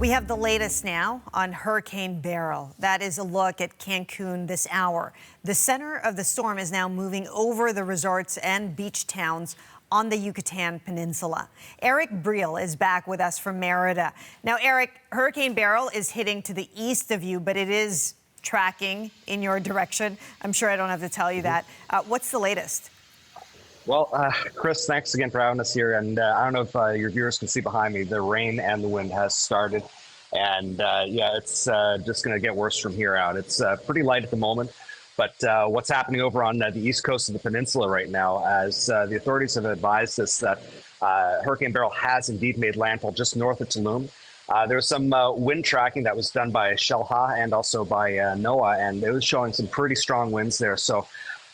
We have the latest now on Hurricane Beryl. That is a look at Cancun this hour. The center of the storm is now moving over the resorts and beach towns on the Yucatan Peninsula. Eric Beryl is back with us from Merida. Now, Eric, Hurricane Beryl is hitting to the east of you, but it is tracking in your direction. I'm sure I don't have to tell you that. What's the latest? Well, Chris, thanks again for having us here. And I don't know if your viewers can see behind me, the rain and the wind has started. And yeah, it's just going to get worse from here out. It's pretty light at the moment. But what's happening over on the east coast of the peninsula right now, as the authorities have advised us that Hurricane Beryl has indeed made landfall just north of Tulum. There was some wind tracking that was done by Shelha and also by NOAA, and it was showing some pretty strong winds there. So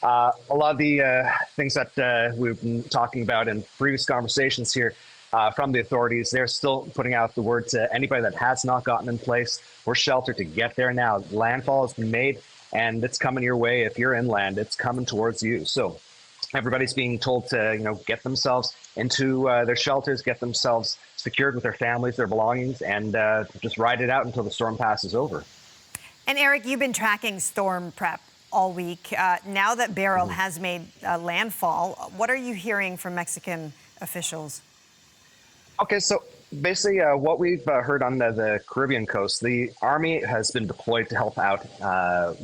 a lot of the things that we've been talking about in previous conversations here from the authorities, they're still putting out the word to anybody that has not gotten in place or shelter to get there now. Landfall has been made and it's coming your way. If you're inland, it's coming towards you. So everybody's being told to, get themselves into their shelters, get themselves secured with their families, their belongings, and just ride it out until the storm passes over. And Eric, you've been tracking storm prep all week. Now that Beryl has made landfall, what are you hearing from Mexican officials? Okay, so basically what we've heard on the Caribbean coast, the Army has been deployed to help out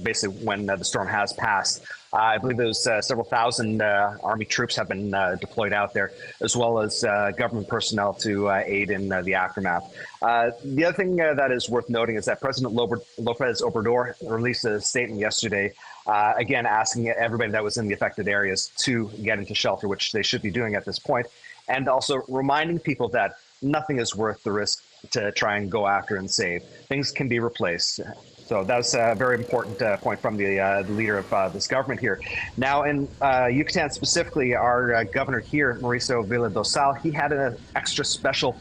basically when the storm has passed. I believe there's several thousand Army troops have been deployed out there, as well as government personnel to aid in the aftermath. The other thing that is worth noting is that President Lopez Obrador released a statement yesterday, again, asking everybody that was in the affected areas to get into shelter, which they should be doing at this point, and also reminding people that nothing is worth the risk to try and go after and save. Things can be replaced. So that was a very important point from the leader of this government here. Now in Yucatan specifically, our governor here, Mauricio Villadosal, he had an extra special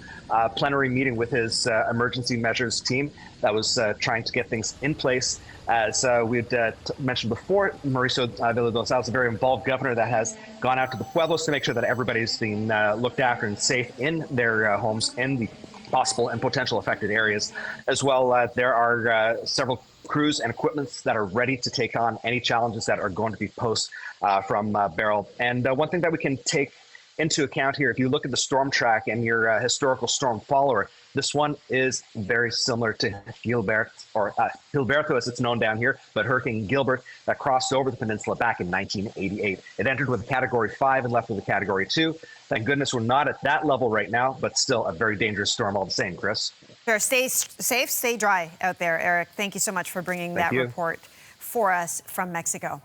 plenary meeting with his emergency measures team that was trying to get things in place. As we'd mentioned before, Mauricio Villadosal is a very involved governor that has gone out to the pueblos to make sure that everybody's being looked after and safe in their homes in the possible and potential affected areas. As well, there are several crews and equipments that are ready to take on any challenges that are going to be posed from Beryl. And one thing that we can take into account here, if you look at the storm track and you're a historical storm follower, this one is very similar to Gilbert, or Gilberto as it's known down here, but Hurricane Gilbert that crossed over the peninsula back in 1988. It entered with a Category 5 and left with a Category 2. Thank goodness we're not at that level right now, but still a very dangerous storm all the same, Chris. Sure, stay safe, stay dry out there, Eric. Thank you so much for bringing that report for us from Mexico.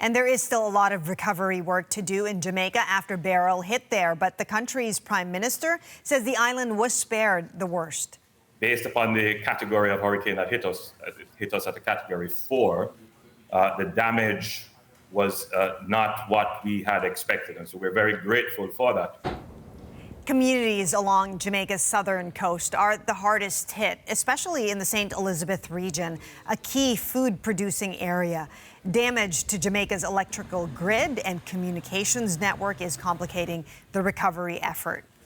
And there is still a lot of recovery work to do in Jamaica after Beryl hit there, but the country's prime minister says the island was spared the worst. Based upon the category of hurricane that hit us at a Category 4, the damage was not what we had expected, and so we're very grateful for that. Communities along Jamaica's southern coast are the hardest hit, especially in the St. Elizabeth region, a key food-producing area. Damage to Jamaica's electrical grid and communications network is complicating the recovery effort.